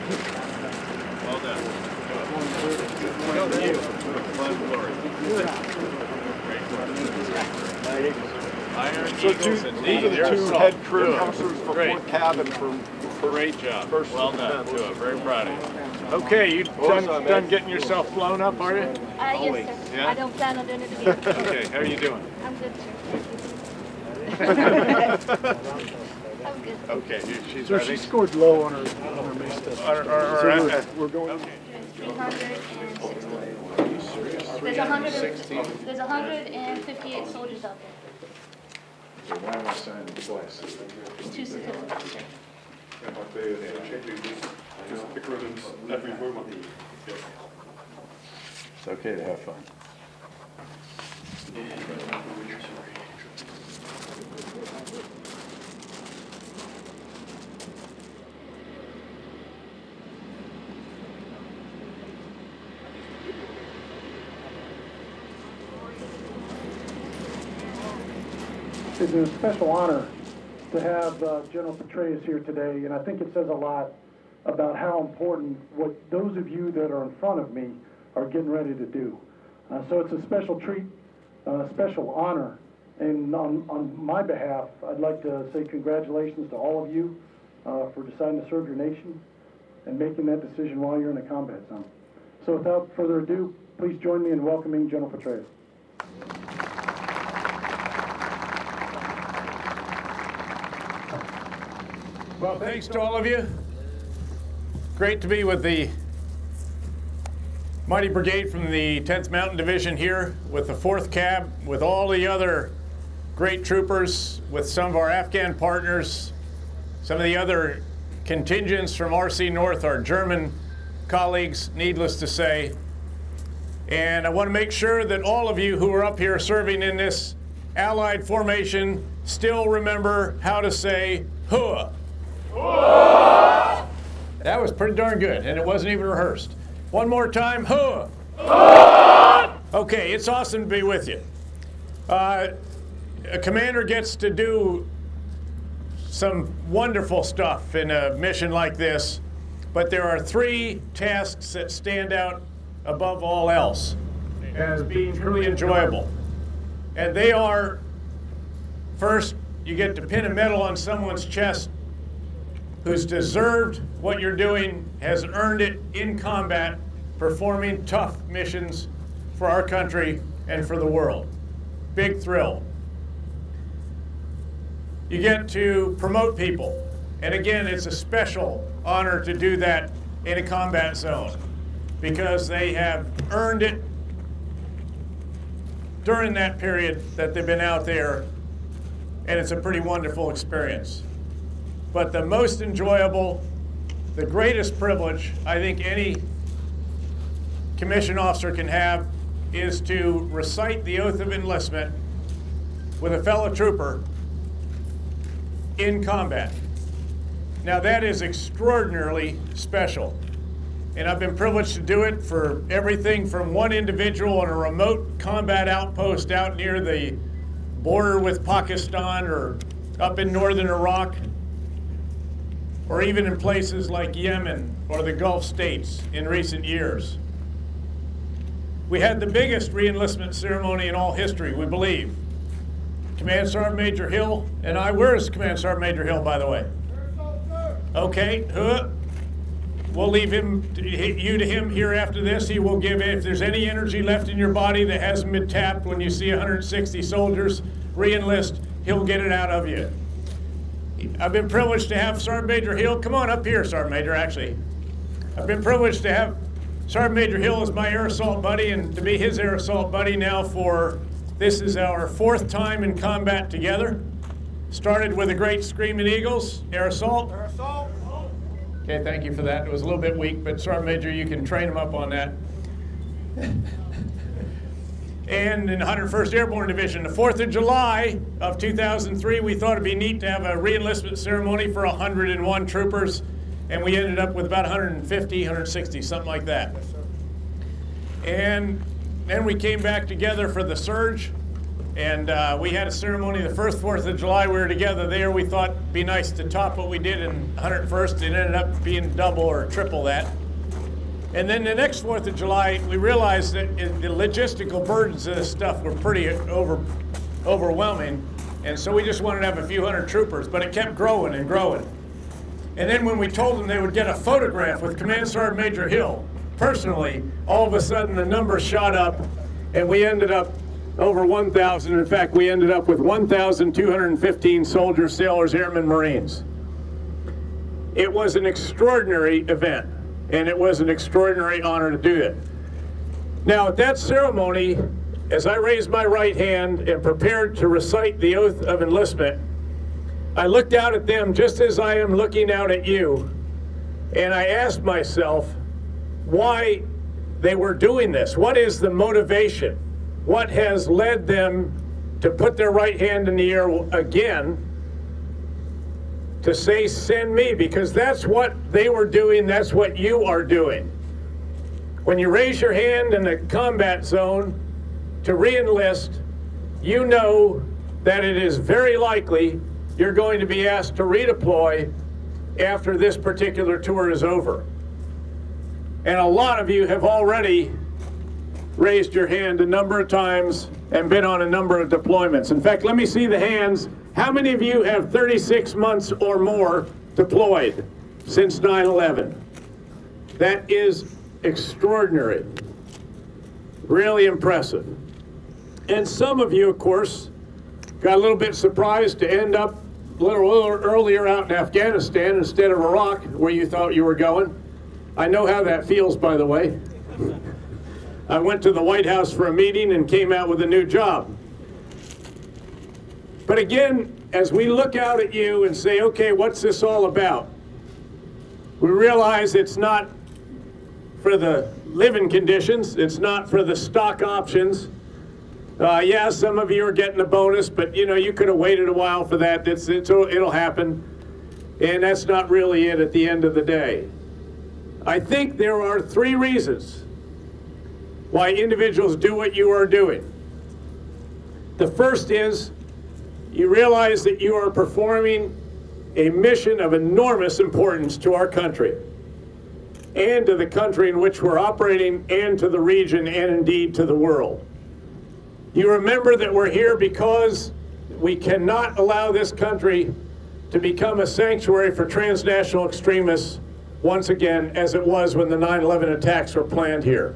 Well done. Well done. You. Fun glory. Iron Eagles, indeed. These are the two head crew officers for Great. fourth cabin from Great job. Well done. Good. Very proud of you. Okay, you done getting yourself flown up, are you? Yes, sir. Yeah? I don't plan on doing it again. Okay, how are you doing? I'm good, sir. I'm good. Okay, she's So ready. she scored low on her mace test. So We're going. Okay. 316. There's 158 soldiers out there. So why am I signing twice? There's 2 certificates. It's okay to have fun. It's a special honor to have General Petreaus here today, and I think it says a lot about how important what those of you that are in front of me are getting ready to do. So it's a special treat, special honor, and on my behalf, I'd like to say congratulations to all of you for deciding to serve your nation and making that decision while you're in a combat zone. So without further ado, please join me in welcoming General Petreaus. Well, thanks to all of you. Great to be with the mighty brigade from the 10th Mountain Division here, with the 4th Cab, with all the other great troopers, with some of our Afghan partners, some of the other contingents from RC North, our German colleagues, needless to say. And I want to make sure that all of you who are up here serving in this Allied formation still remember how to say "Hua." That was pretty darn good, and it wasn't even rehearsed. One more time, "Hua." Okay, it's awesome to be with you. A commander gets to do some wonderful stuff in a mission like this, but there are 3 tasks that stand out above all else as being truly enjoyable. And they are, first, you get to pin a medal on someone's chest who's deserved what you're doing, has earned it in combat, performing tough missions for our country and for the world. Big thrill. You get to promote people. And again, it's a special honor to do that in a combat zone because they have earned it during that period that they've been out there, and it's a pretty wonderful experience. But the most enjoyable, the greatest privilege I think any commissioned officer can have is to recite the oath of enlistment with a fellow trooper in combat. Now that is extraordinarily special. And I've been privileged to do it for everything from one individual on a remote combat outpost out near the border with Pakistan or up in northern Iraq, or even in places like Yemen or the Gulf states in recent years. We had the biggest re-enlistment ceremony in all history, we believe. Command Sergeant Major Hill and I, where's Command Sergeant Major Hill, by the way? Okay, we'll leave you to him here after this. He will give, if there's any energy left in your body that hasn't been tapped when you see 160 soldiers re-enlist, he'll get it out of you. I've been privileged to have Sergeant Major Hill, come on up here, Sergeant Major, actually. I've been privileged to have Sergeant Major Hill as my air assault buddy and to be his air assault buddy now for, this is our 4th time in combat together. Started with the great Screaming Eagles, air assault. Air assault. Okay, thank you for that. It was a little bit weak, but Sergeant Major, you can train him up on that. And in the 101st Airborne Division, the 4th of July of 2003, we thought it'd be neat to have a re-enlistment ceremony for 101 troopers, and we ended up with about 150, 160, something like that. Yes, sir. And then we came back together for the surge, And we had a ceremony the first 4th of July. We were together there. We thought it'd be nice to top what we did in 101st. It ended up being double or triple that. And then the next 4th of July, we realized that the logistical burdens of this stuff were pretty overwhelming. And so we just wanted to have a few hundred troopers, but it kept growing and growing. And then when we told them they would get a photograph with Command Sergeant Major Hill, personally, all of a sudden the numbers shot up, and we ended up over 1,000. In fact, we ended up with 1,215 soldiers, sailors, airmen, Marines. It was an extraordinary event, and it was an extraordinary honor to do it. Now, at that ceremony, as I raised my right hand and prepared to recite the oath of enlistment, I looked out at them just as I am looking out at you, and I asked myself why they were doing this. What is the motivation? What has led them to put their right hand in the air again to say, send me? Because that's what they were doing, that's what you are doing. When you raise your hand in the combat zone to re-enlist, you know that it is very likely you're going to be asked to redeploy after this particular tour is over. And a lot of you have already raised your hand a number of times and been on a number of deployments. In fact, let me see the hands. How many of you have 36 months or more deployed since 9/11? That is extraordinary, really impressive. And some of you, of course, got a little bit surprised to end up a little earlier out in Afghanistan instead of Iraq, where you thought you were going. I know how that feels, by the way. I went to the White House for a meeting and came out with a new job. But again, as we look out at you and say, okay, what's this all about? We realize it's not for the living conditions, it's not for the stock options. Yeah, some of you are getting a bonus, but you know, you could have waited a while for that. It'll happen. And that's not really it at the end of the day. I think there are 3 reasons why individuals do what you are doing. The first is you realize that you are performing a mission of enormous importance to our country and to the country in which we're operating and to the region and indeed to the world. You remember that we're here because we cannot allow this country to become a sanctuary for transnational extremists once again, as it was when the 9/11 attacks were planned here.